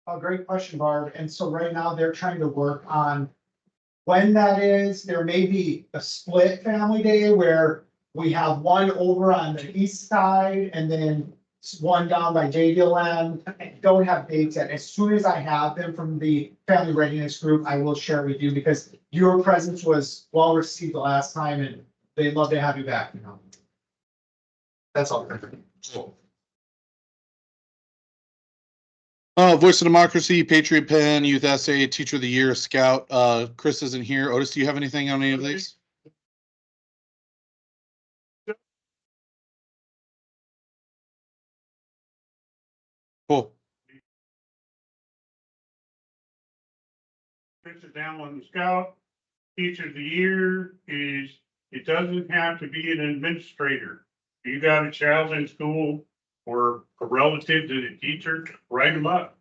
A great question, Barb. And so right now they're trying to work on when that is. There may be a split family day where we have one over on the east side and then one down by JDLM. I don't have dates yet. As soon as I have them from the family readiness group, I will share with you because your presence was well received the last time and they'd love to have you back, you know. That's all. Voice of Democracy, Patriot Pen, Youth Essay, Teacher of the Year, Scout. Chris isn't here. Otis, do you have anything on any of these? Cool. Puts it down on the Scout. Teacher of the Year is, it doesn't have to be an administrator. If you got a child in school or a relative to the teacher, write them up.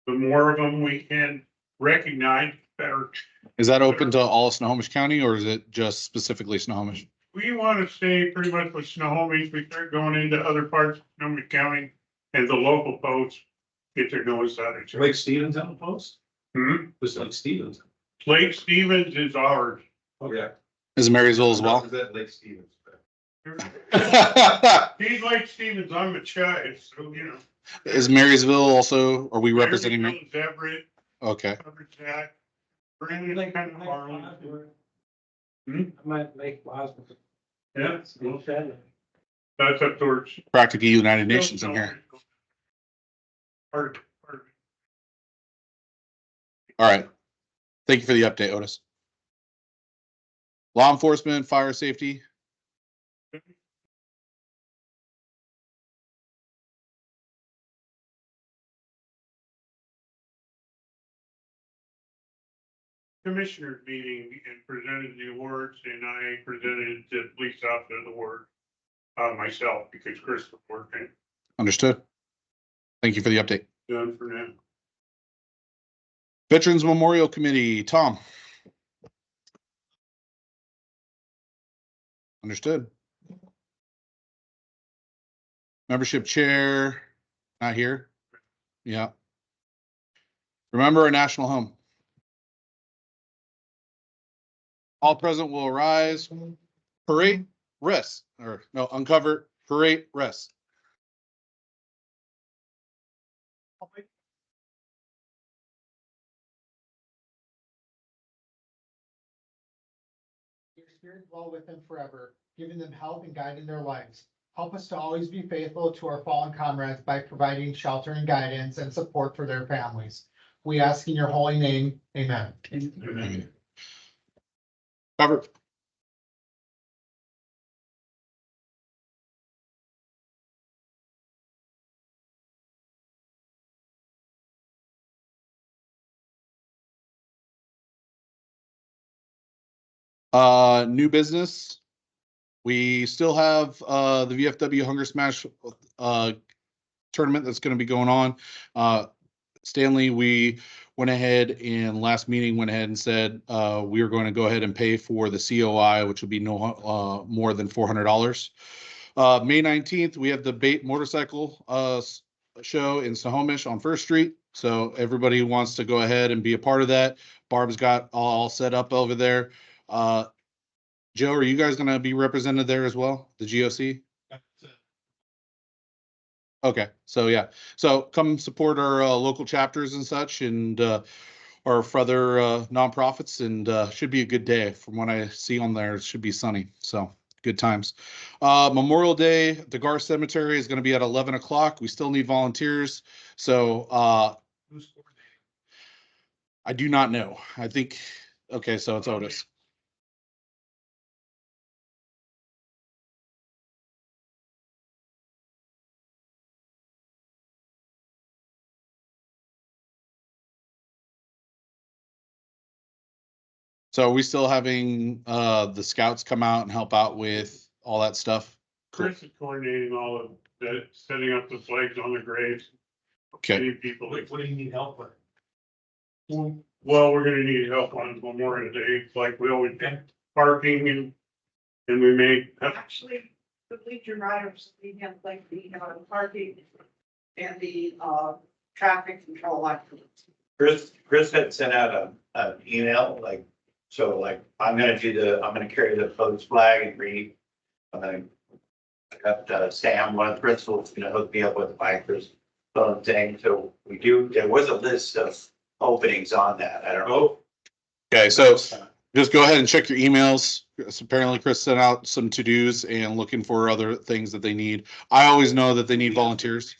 The more of them we can recognize, better. Is that open to all of Snohomish County or is it just specifically Snohomish? We want to stay pretty much with Snohomish. We start going into other parts of Snohomish County and the local folks get their notice out of each other. Lake Stevens on the post? Was Lake Stevens? Lake Stevens is ours. Oh, yeah. Is Marysville as well? Is that Lake Stevens? He's Lake Stevens, I'm a child, so you know. Is Marysville also, are we representing? Marysville is Everett, Okay. Everett, Jack. Brandon kind of Harlan. I might make Boston. Yeah, that's up towards. Practically United Nations in here. Part. All right. Thank you for the update, Otis. Law enforcement, fire safety. Commissioners meeting and presented the awards, and I presented the police officer the award myself because Chris was working. Understood. Thank you for the update. Done for now. Veterans Memorial Committee, Tom. Understood. Membership chair, not here. Yeah. Remember our national home. All present will arise. Parade, rest, or no, uncover, parade, rest. Your spirit dwell with them forever, giving them help and guiding their lives. Help us to always be faithful to our fallen comrades by providing shelter and guidance and support for their families. We ask in your holy name, amen. Amen. Cover. New business. We still have the VFW Hunger Smash tournament that's going to be going on. Stanley, we went ahead and last meeting went ahead and said we are going to go ahead and pay for the COI, which would be no more than $400. May 19th, we have the Bait Motorcycle show in Snohomish on First Street. So everybody who wants to go ahead and be a part of that. Barb's got all set up over there. Joe, are you guys going to be represented there as well? The GOC? Okay, so yeah, so come support our local chapters and such, and our other nonprofits, and should be a good day. From what I see on there, it should be sunny, so good times. Memorial Day, the Gar Cemetery is going to be at 11 o'clock. We still need volunteers, so I do not know. I think, okay, so it's Otis. So are we still having the scouts come out and help out with all that stuff? Chris is coordinating all of that, setting up the flags on the graves. Okay. Getting people. What do you need help with? Well, we're gonna need help on Memorial Day, like we always do, parking and we may have. Actually, the bleacher riders, we have like the parking and the traffic control afterwards. Chris had sent out an email, like, so like, I'm gonna carry the post flag and read. I got Sam, one of the principals, gonna hook me up with the bikers, phone thing, so there was a list of openings on that, I don't know. Okay, so just go ahead and check your emails. Apparently Chris sent out some to-dos and looking for other things that they need. I always know that they need volunteers.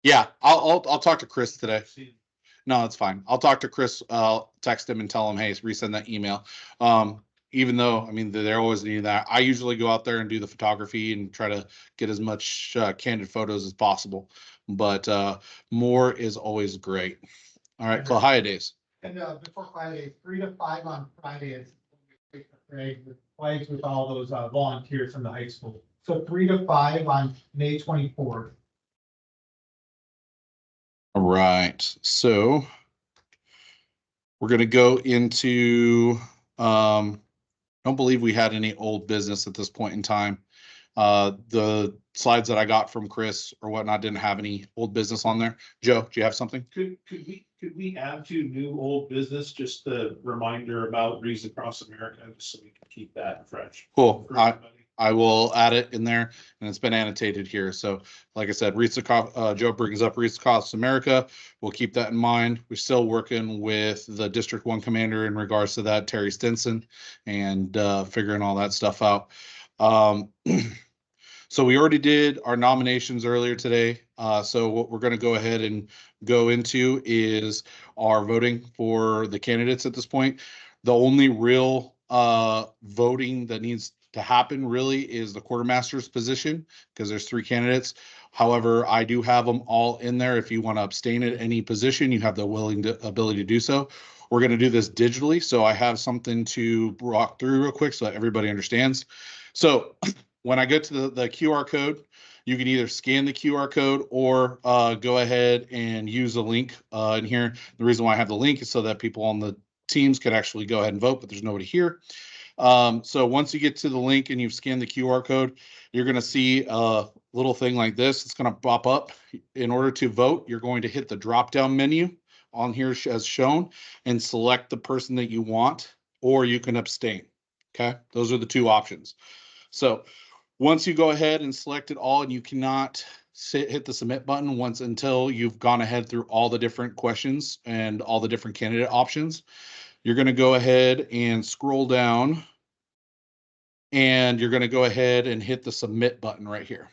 Yeah, I'll talk to Chris today. No, that's fine. I'll talk to Chris, text him and tell him, hey, resend that email. Even though, I mean, they're always needing that. I usually go out there and do the photography and try to get as much candid photos as possible. But more is always great. All right, Cahia days. And before Friday, 3 to 5 on Fridays. With flags with all those volunteers from the high school. So 3 to 5 on May 24th. All right, so we're gonna go into, don't believe we had any old business at this point in time. The slides that I got from Chris or whatnot didn't have any old business on there. Joe, do you have something? Could we add to new old business, just the reminder about Reads Across America, just so we can keep that fresh? Cool. for everybody? I will add it in there and it's been annotated here. So like I said, Joe brings up Reads Across America. We'll keep that in mind. We're still working with the District 1 commander in regards to that, Terry Stinson, and figuring all that stuff out. So we already did our nominations earlier today. So what we're going to go ahead and go into is our voting for the candidates at this point. The only real voting that needs to happen really is the quartermaster's position, because there's 3 candidates. However, I do have them all in there. If you want to abstain at any position, you have the ability to do so. We're going to do this digitally, so I have something to walk through real quick so that everybody understands. So when I get to the QR code, you can either scan the QR code or go ahead and use the link in here. The reason why I have the link is so that people on the teams could actually go ahead and vote, but there's nobody here. So once you get to the link and you've scanned the QR code, you're going to see a little thing like this. It's going to pop up. In order to vote, you're going to hit the drop-down menu on here as shown and select the person that you want, or you can abstain. Okay, those are the 2 options. So once you go ahead and select it all, and you cannot hit the submit button until you've gone ahead through all the different questions and all the different candidate options. You're going to go ahead and scroll down, and you're going to go ahead and hit the submit button right here.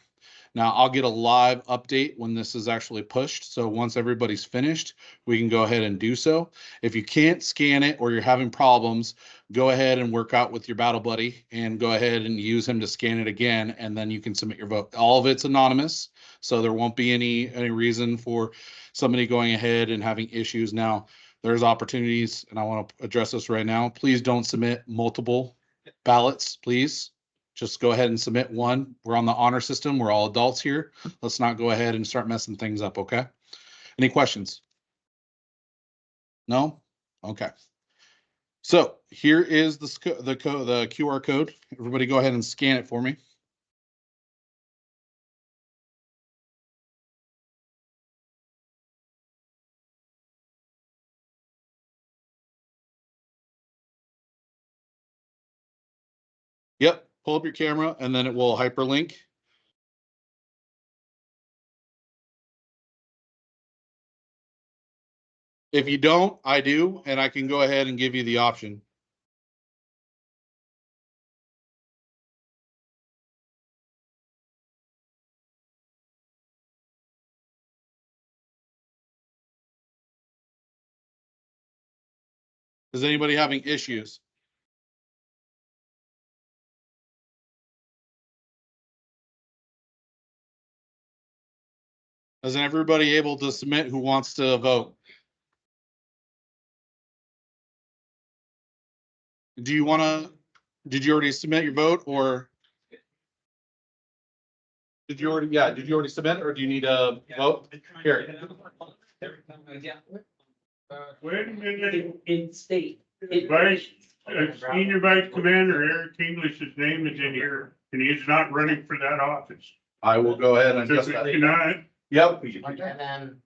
Now I'll get a live update when this is actually pushed. So once everybody's finished, we can go ahead and do so. If you can't scan it or you're having problems, go ahead and work out with your battle buddy and go ahead and use him to scan it again, and then you can submit your vote. All of it's anonymous, so there won't be any reason for somebody going ahead and having issues. Now there's opportunities, and I want to address this right now. Please don't submit multiple ballots, please. Just go ahead and submit one. We're on the honor system. We're all adults here. Let's not go ahead and start messing things up, okay? Any questions? No? Okay. So here is the QR code. Everybody go ahead and scan it for me. Yep, pull up your camera and then it will hyperlink. If you don't, I do, and I can go ahead and give you the option. Is anybody having issues? Isn't everybody able to submit who wants to vote? Do you want to, did you already submit your vote, or? Did you already submit, or do you need a vote? Here. Wait a minute, In state. Senior Vice Commander Eric English's name is in here, and he's not running for that office. I will go ahead and So adjust that. can I, Yep. And then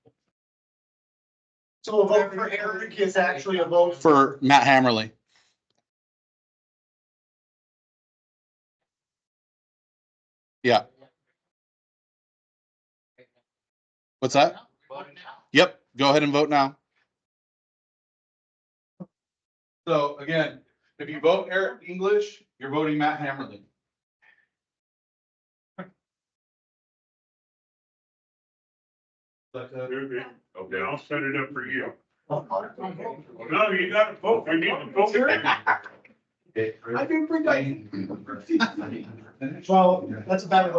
So a vote for Eric is actually a vote For Matt Hammerly. Yeah. What's that? Yep, go ahead and vote now. So again, if you vote Eric English, you're voting Matt Hammerly. Okay, I'll set it up for you. No, you gotta vote. We need to vote. I think we're done. Well, that's about it.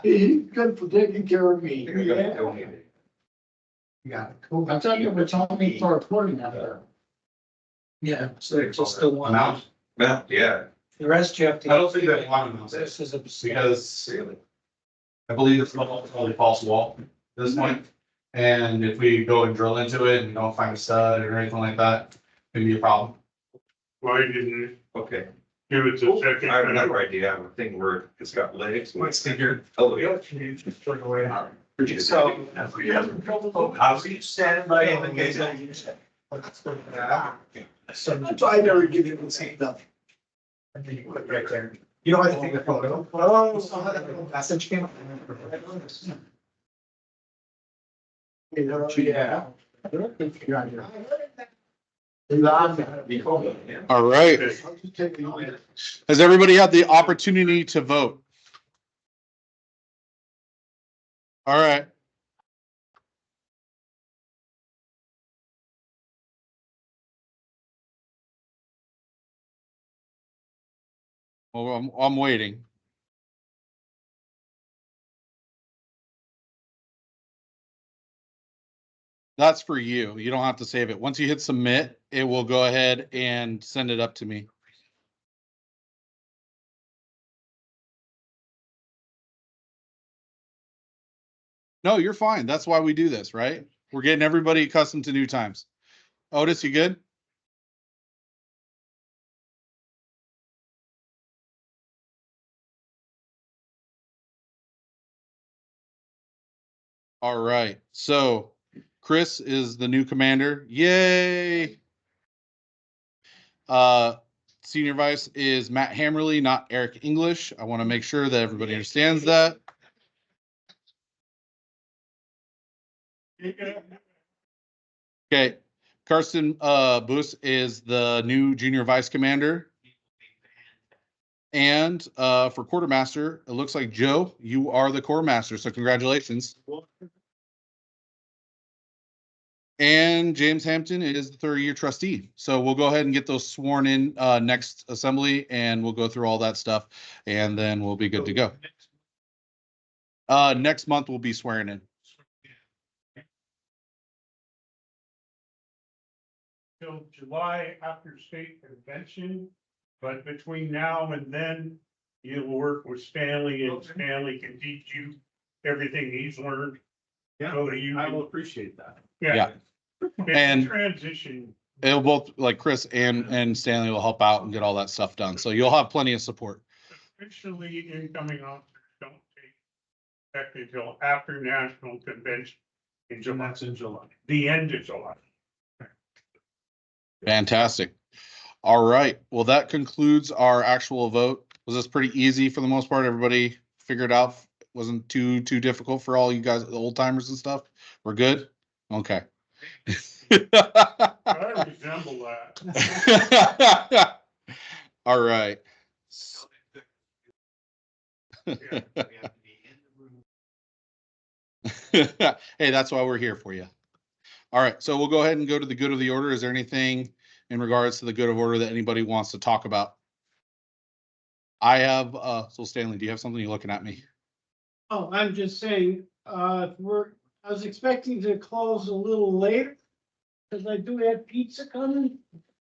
He's good for taking care of me. Yeah. I'm telling you, it's only for reporting out there. Yeah, so it's just the one. Yeah. The rest you have to. I don't think they want to announce it, This is a. because I believe it's not totally false wall at this point. And if we go and drill into it and don't find a stud or anything like that, it can be a problem. Why didn't Okay. you give it a second? I have another idea. I have a thing where it's got legs. Let's figure. Oh, yeah. So. I'll see you standing by in the case. So I never give you the same stuff. And then you put it right there. You don't have to take the photo. Oh, message came. Yeah. All right. Has everybody had the opportunity to vote? All right. Well, I'm waiting. That's for you. You don't have to save it. Once you hit submit, it will go ahead and send it up to me. No, you're fine. That's why we do this, right? We're getting everybody accustomed to new times. Otis, you good? All right. So Chris is the new commander. Yay. Senior vice is Matt Hammerly, not Eric English. I want to make sure that everybody understands that. Okay. Karsten Boos is the new junior vice commander. And for quartermaster, it looks like Joe, you are the corps master. So congratulations. And James Hampton is the 30-year trustee. So we'll go ahead and get those sworn in next assembly, and we'll go through all that stuff, and then we'll be good to go. Next month we'll be swearing in. Till July after state convention, but between now and then, you'll work with Stanley, and Stanley can teach you everything he's learned. Yeah, So that you I can- will appreciate that. Yeah. It's And- a transition. It'll both, like Chris and Stanley will help out and get all that stuff done. So you'll have plenty of support. Officially, incoming officers don't take effect until after national convention in And July, that's in July. the end of July. Fantastic. All right. Well, that concludes our actual vote. Was this pretty easy for the most part? Everybody figured out? Wasn't too difficult for all you guys, the old timers and stuff? We're good? Okay. I resemble that. All right. Hey, that's why we're here for you. All right, so we'll go ahead and go to the good of the order. Is there anything in regards to the good of order that anybody wants to talk about? I have, so Stanley, do you have something? You're looking at me? Oh, I'm just saying, I was expecting to close a little later. Cause I do have pizza coming.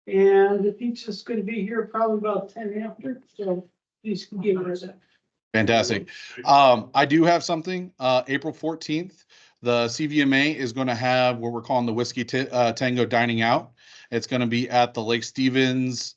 And the pizza's gonna be here probably about 10 after, so please give us that. Fantastic. I do have something, April 14th, the CVMA is going to have what we're calling the Whiskey Tango Dining Out. It's going to be at the Lake Stevens,